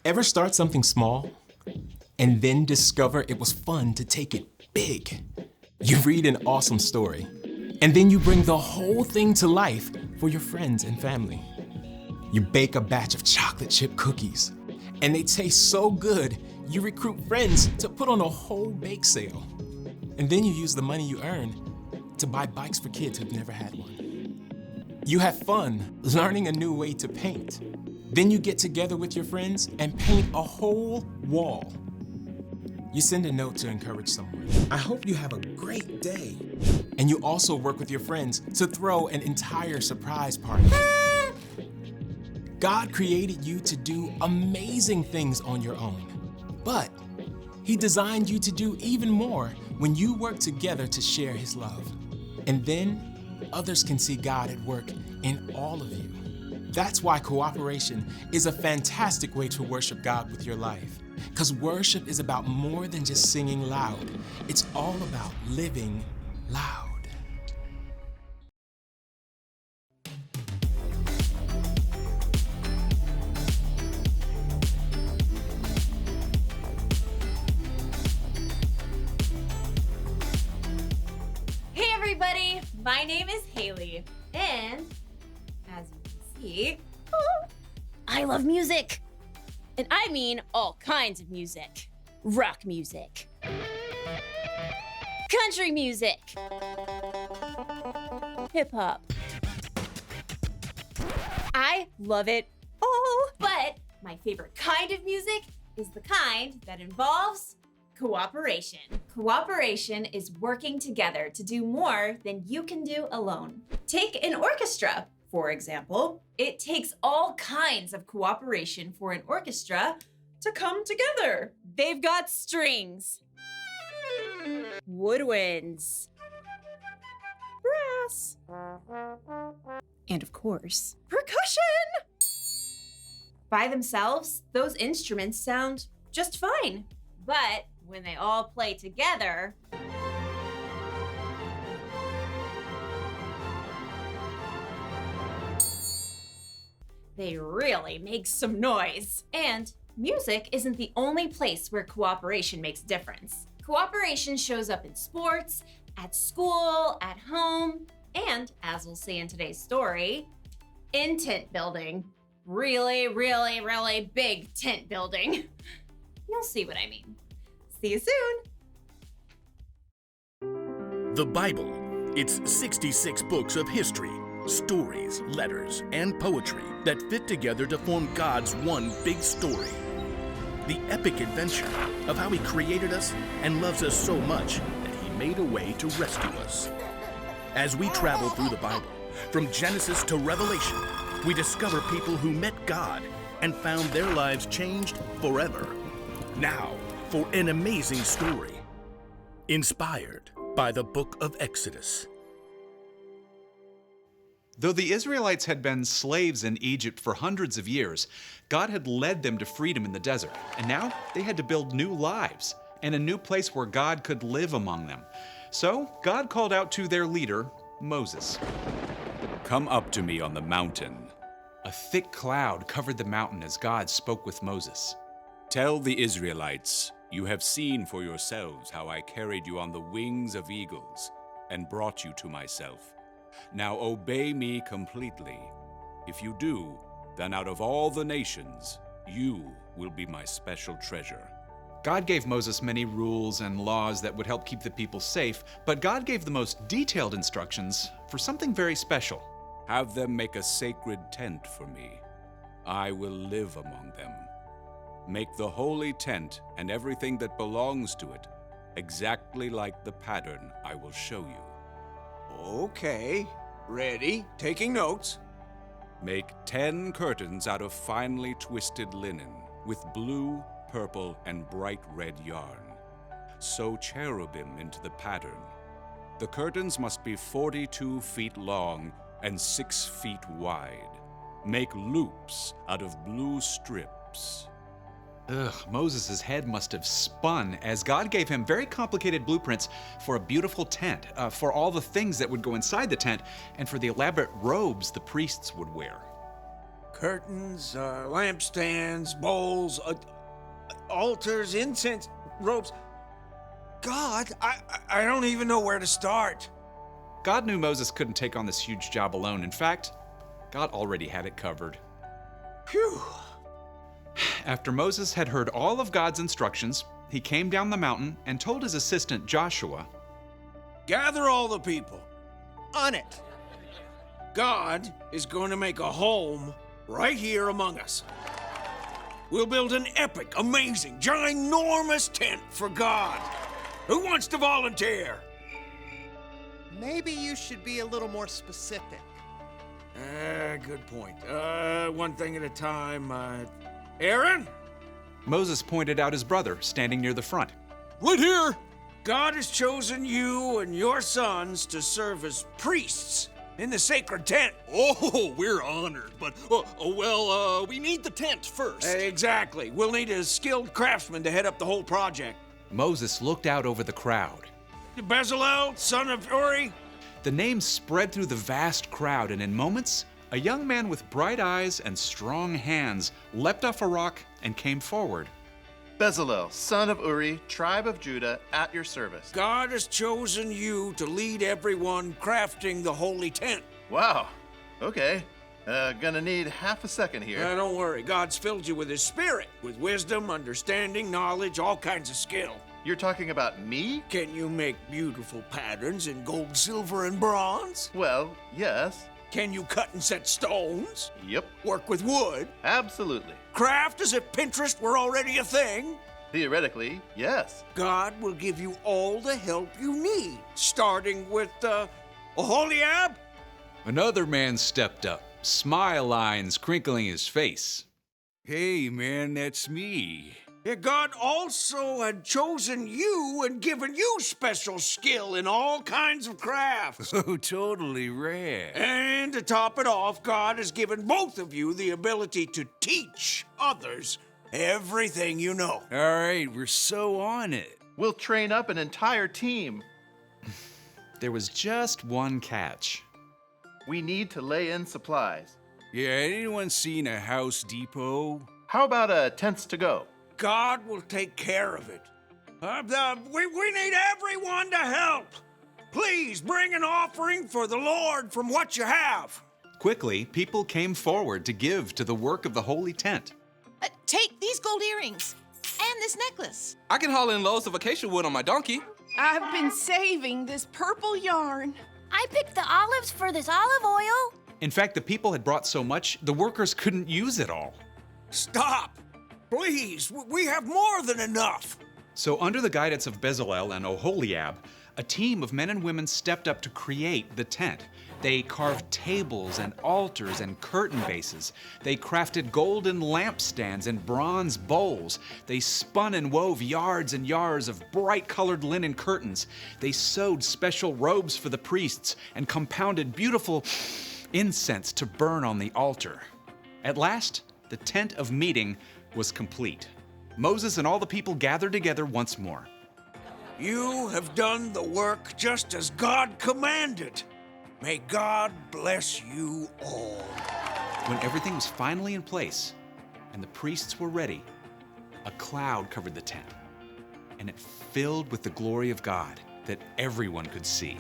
Ever start something small and then discover it was fun to take it big? You read an awesome story, and then you bring the whole thing to life for your friends and family. You bake a batch of chocolate chip cookies, and they taste so good, you recruit friends to put on a whole bake sale. And then you use the money you earn to buy bikes for kids who've never had one. You have fun learning a new way to paint. Then you get together with your friends and paint a whole wall. You send a note to encourage someone. I hope you have a great day. And you also work with your friends to throw an entire surprise party. God created you to do amazing things on your own, but He designed you to do even more when you work together to share His love. And then others can see God at work in all of you. That's why cooperation is a fantastic way to worship God with your life. Because worship is about more than just singing loud. It's all about living loud. Hey everybody, my name is Haley, and as you can see, I love music. And I mean all kinds of music. Rock music. Country music. Hip hop. I love it all. but my favorite kind of music is the kind that involves cooperation. Cooperation is working together to do more than you can do alone. Take an orchestra, for example. It takes all kinds of cooperation for an orchestra to come together. They've got strings. Woodwinds. Brass. And of course, Percussion! By themselves, those instruments sound just fine. But when they all play together, they really make some noise. And music isn't the only place where cooperation makes a difference. Cooperation shows up in sports, at school, at home, and, as we'll see in today's story, in tent building. Really, really, really big tent building. You'll see what I mean. See you soon. The Bible. It's 66 books of history, stories, letters, and poetry that fit together to form God's one big story. The epic adventure of how He created us and loves us so much that He made a way to rescue us. As we travel through the Bible, from Genesis to Revelation, we discover people who met God and found their lives changed forever. Now, for an amazing story, inspired by the book of Exodus. Though the Israelites had been slaves in Egypt for hundreds of years, God had led them to freedom in the desert, and now they had to build new lives and a new place where God could live among them. So God called out to their leader, Moses. Come up to me on the mountain. A thick cloud covered the mountain as God spoke with Moses. Tell the Israelites, you have seen for yourselves how I carried you on the wings of eagles and brought you to myself. Now obey me completely. If you do, then out of all the nations, you will be my special treasure. God gave Moses many rules and laws that would help keep the people safe, but God gave the most detailed instructions for something very special. Have them make a sacred tent for me. I will live among them. Make the holy tent and everything that belongs to it exactly like the pattern I will show you. Okay, ready, taking notes. Make 10 curtains out of finely twisted linen with blue, purple, and bright red yarn. Sew cherubim into the pattern. The curtains must be 42 feet long and 6 feet wide. Make loops out of blue strips. Moses' head must have spun as God gave him very complicated blueprints for a beautiful tent, for all the things that would go inside the tent, and for the elaborate robes the priests would wear. Curtains, lampstands, bowls, altars, incense, robes. God, I don't even know where to start. God knew Moses couldn't take on this huge job alone. In fact, God already had it covered. Phew. After Moses had heard all of God's instructions, he came down the mountain and told his assistant Joshua, Gather all the people. On it. God is going to make a home right here among us. We'll build an epic, amazing, ginormous tent for God. Who wants to volunteer? Maybe you should be a little more specific. Good point. One thing at a time. Aaron? Moses pointed out his brother standing near the front. Right here! God has chosen you and your sons to serve as priests in the sacred tent. Oh, we're honored, but, we need the tent first. Exactly. We'll need a skilled craftsman to head up the whole project. Moses looked out over the crowd. Bezalel, son of Uri. The name spread through the vast crowd, and in moments, a young man with bright eyes and strong hands leapt off a rock and came forward. Bezalel, son of Uri, tribe of Judah, at your service. God has chosen you to lead everyone crafting the holy tent. Wow. Okay. Gonna need half a second here. Don't worry. God's filled you with His Spirit, with wisdom, understanding, knowledge, all kinds of skill. You're talking about me? Can you make beautiful patterns in gold, silver, and bronze? Well, yes. Can you cut and set stones? Yep. Work with wood? Absolutely. Craft as if Pinterest were already a thing? Theoretically, yes. God will give you all the help you need, starting with, Oholiab? Another man stepped up, smile lines crinkling his face. Hey, man, that's me. Yeah, God also had chosen you and given you special skill in all kinds of crafts. Oh, totally rad. And to top it off, God has given both of you the ability to teach others everything you know. All right, we're so on it. We'll train up an entire team. There was just one catch. We need to lay in supplies. Yeah, anyone seen a House Depot? How about tents to go? God will take care of it. We need everyone to help. Please bring an offering for the Lord from what you have. Quickly, people came forward to give to the work of the holy tent. Take these gold earrings and this necklace. I can haul in loads of acacia wood on my donkey. I've been saving this purple yarn. I picked the olives for this olive oil. In fact, the people had brought so much, the workers couldn't use it all. Stop. Please, we have more than enough. So under the guidance of Bezalel and Oholiab, a team of men and women stepped up to create the tent. They carved tables and altars and curtain bases. They crafted golden lampstands and bronze bowls. They spun and wove yards and yards of bright-colored linen curtains. They sewed special robes for the priests and compounded beautiful incense to burn on the altar. At last, the tent of meeting was complete. Moses and all the people gathered together once more. You have done the work just as God commanded. May God bless you all. When everything was finally in place and the priests were ready, a cloud covered the tent, and it filled with the glory of God that everyone could see.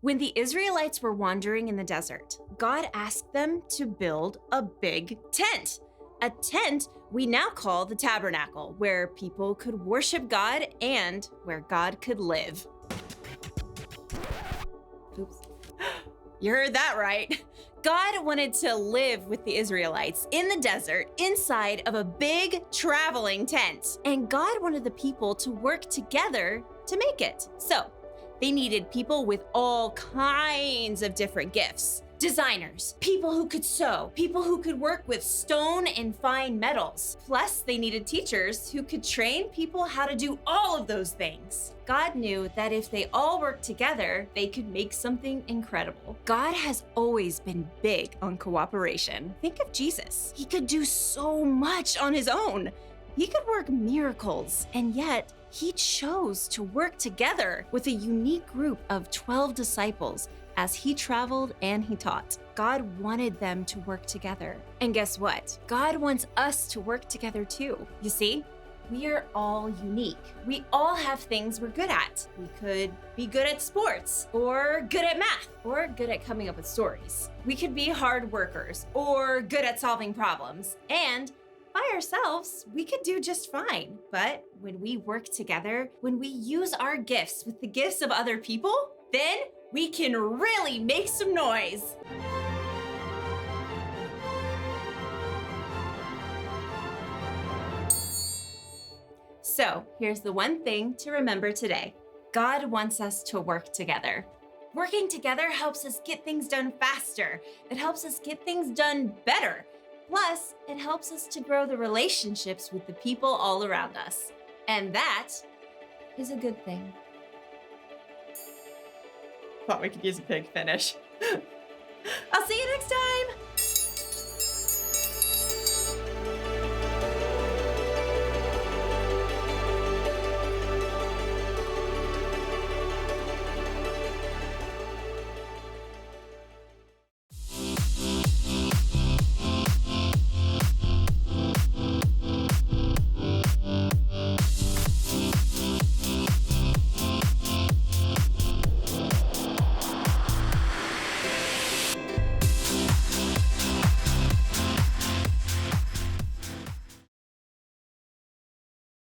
When the Israelites were wandering in the desert, God asked them to build a big tent. A tent we now call the tabernacle, where people could worship God and where God could live. Oops. You heard that right. God wanted to live with the Israelites in the desert inside of a big traveling tent. And God wanted the people to work together to make it. So they needed people with all kinds of different gifts. Designers, people who could sew, people who could work with stone and fine metals. Plus, they needed teachers who could train people how to do all of those things. God knew that if they all worked together, they could make something incredible. God has always been big on cooperation. Think of Jesus. He could do so much on his own. He could work miracles, and yet he chose to work together with a unique group of 12 disciples as he traveled and he taught. God wanted them to work together. And guess what? God wants us to work together too. You see, we are all unique. We all have things we're good at. We could be good at sports, or good at math, or good at coming up with stories. We could be hard workers, or good at solving problems. And by ourselves, we could do just fine. But when we work together, when we use our gifts with the gifts of other people, then we can really make some noise. So here's the one thing to remember today. God wants us to work together. Working together helps us get things done faster. It helps us get things done better. Plus, it helps us to grow the relationships with the people all around us. And that is a good thing. Thought we could use a pig finish. I'll see you next time!